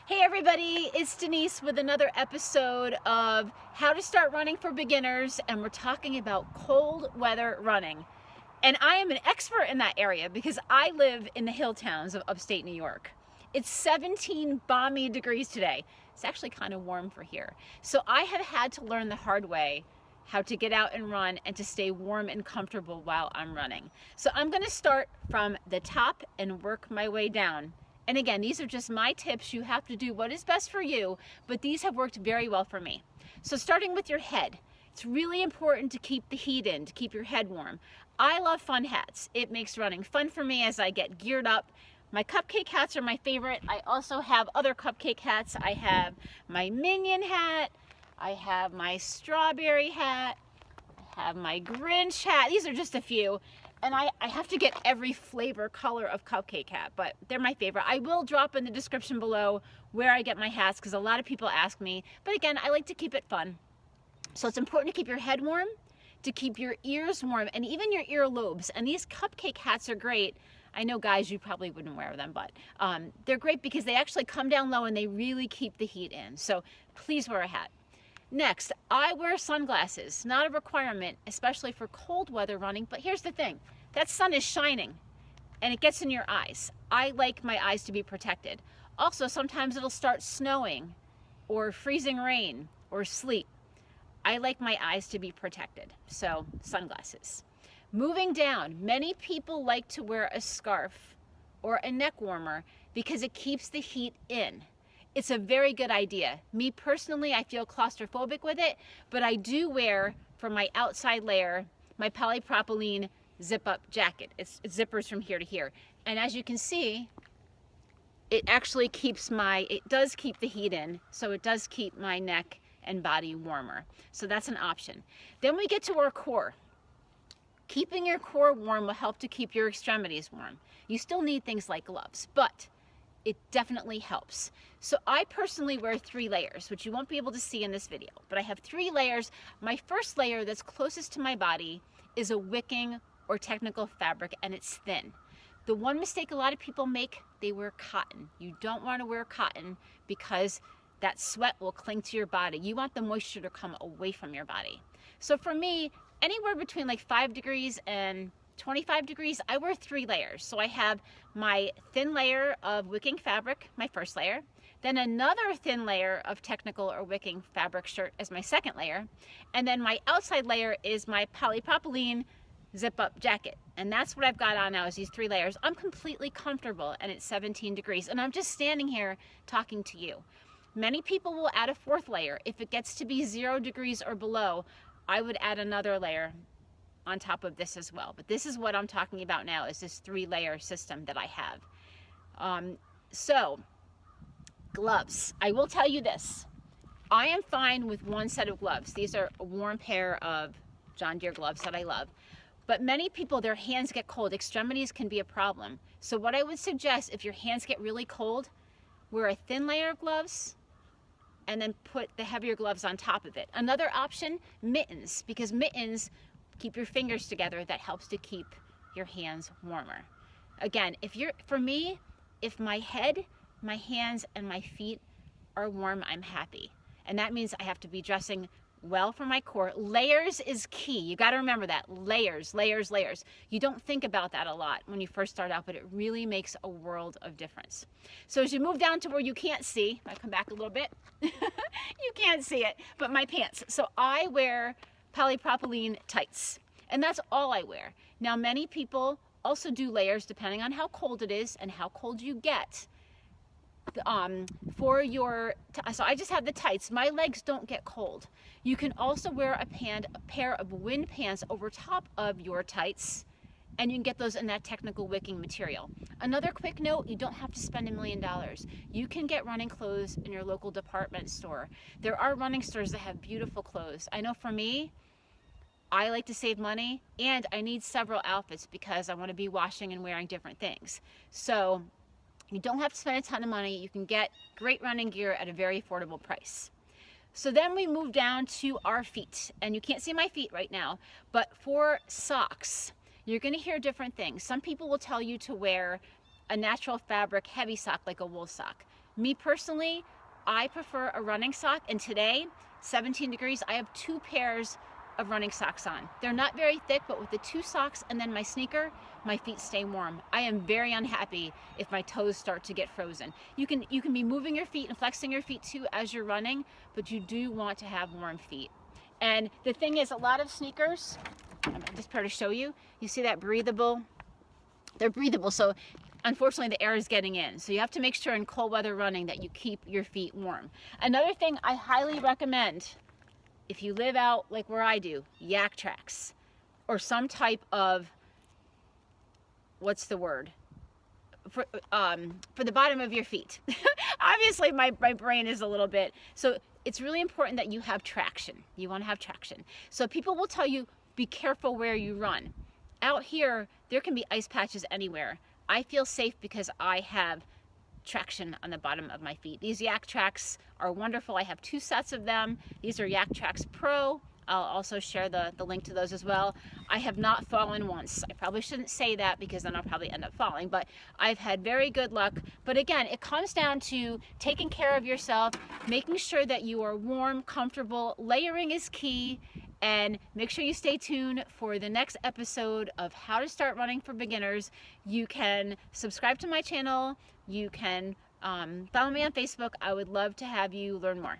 Hey everybody, it's Denise with another episode of How to Start Running for Beginners, and we're talking about cold weather running. And I am an expert in that area because I live in the hill towns of upstate New York. It's 17 balmy degrees today. It's actually kind of warm for here. So I have had to learn the hard way how to get out and run and to stay warm and comfortable while I'm running. So I'm going to start from the top and work my way down. And again, these are just my tips. You have to do what is best for you, but these have worked very well for me. So starting with your head, it's really important to keep the heat in, to keep your head warm. I love fun hats. It makes running fun for me as I get geared up. My cupcake hats are my favorite. I also have other cupcake hats. I have my Minion hat. I have my strawberry hat. I have my Grinch hat. These are just a few. And I have to get every flavor color of cupcake hat, but they're my favorite. I will drop in the description below where I get my hats because a lot of people ask me. But again, I like to keep it fun. So it's important to keep your head warm, to keep your ears warm, and even your earlobes. And these cupcake hats are great. I know guys, you probably wouldn't wear them, but they're great because they actually come down low and they really keep the heat in. So please wear a hat. Next, I wear sunglasses. Not a requirement, especially for cold weather running, but here's the thing. That sun is shining and it gets in your eyes. I like my eyes to be protected. Also, sometimes it'll start snowing or freezing rain or sleet. I like my eyes to be protected, so sunglasses. Moving down, many people like to wear a scarf or a neck warmer because it keeps the heat in. It's a very good idea. Me personally, I feel claustrophobic with it, but I do wear, for my outside layer, my polypropylene zip-up jacket. It's zippers from here to here. And as you can see, it actually it does keep the heat in, so it does keep my neck and body warmer. So that's an option. Then we get to our core. Keeping your core warm will help to keep your extremities warm. You still need things like gloves, but it definitely helps. So I personally wear 3 layers, which you won't be able to see in this video, but I have 3 layers. My first layer that's closest to my body is a wicking or technical fabric, and it's thin. The one mistake a lot of people make, they wear cotton. You don't want to wear cotton because that sweat will cling to your body. You want the moisture to come away from your body. So for me, anywhere between like 5 degrees and 25 degrees, I wear 3 layers. So I have my thin layer of wicking fabric, my first layer, then another thin layer of technical or wicking fabric shirt as my second layer, and then my outside layer is my polypropylene zip-up jacket. And that's what I've got on now, is these 3 layers. I'm completely comfortable, and it's 17 degrees, and I'm just standing here talking to you. Many people will add a 4th layer. If it gets to be 0 degrees or below, I would add another layer on top of this as well. But this is what I'm talking about now, is this 3-layer system that I have. So gloves. I will tell you this. I am fine with 1 set of gloves. These are a warm pair of John Deere gloves that I love. But many people, their hands get cold. Extremities can be a problem. So what I would suggest, if your hands get really cold, wear a thin layer of gloves and then put the heavier gloves on top of it. Another option, mittens, because mittens keep your fingers together. That helps to keep your hands warmer. Again, for me, if my head, my hands, and my feet are warm, I'm happy. And that means I have to be dressing well for my core. Layers is key. You got to remember that. Layers, layers, layers. You don't think about that a lot when you first start out, but it really makes a world of difference. So as you move down to where you can't see, I come back a little bit, you can't see it, but my pants. So I wear polypropylene tights, and that's all I wear. Now, many people also do layers depending on how cold it is and how cold you get. So I just have the tights. My legs don't get cold. You can also wear a pair of wind pants over top of your tights, and you can get those in that technical wicking material. Another quick note, you don't have to spend $1 million. You can get running clothes in your local department store. There are running stores that have beautiful clothes. I know for me, I like to save money, and I need several outfits because I want to be washing and wearing different things. So you don't have to spend a ton of money. You can get great running gear at a very affordable price. So then we move down to our feet, and you can't see my feet right now, but for socks, you're going to hear different things. Some people will tell you to wear a natural fabric heavy sock like a wool sock. Me personally, I prefer a running sock, and today, 17 degrees, I have 2 pairs of running socks on. They're not very thick, but with the 2 socks and then my sneaker, my feet stay warm. I am very unhappy if my toes start to get frozen. You can be moving your feet and flexing your feet too as you're running, but you do want to have warm feet. And the thing is, a lot of sneakers, this pair to show you, you see that breathable? They're breathable, so unfortunately the air is getting in. So you have to make sure in cold weather running that you keep your feet warm. Another thing I highly recommend, if you live out like where I do, Yaktrax or some type of, what's the word? For the bottom of your feet. Obviously my brain is a little bit, so it's really important that you have traction. You want to have traction. So people will tell you, be careful where you run. Out here, there can be ice patches anywhere. I feel safe because I have traction on the bottom of my feet. These Yaktrax are wonderful. I have 2 sets of them. These are Yaktrax Pro. I'll also share the link to those as well. I have not fallen once. I probably shouldn't say that because then I'll probably end up falling, but I've had very good luck. But again, it comes down to taking care of yourself, making sure that you are warm, comfortable. Layering is key. And make sure you stay tuned for the next episode of How to Start Running for Beginners. You can subscribe to my channel. You can follow me on Facebook. I would love to have you learn more.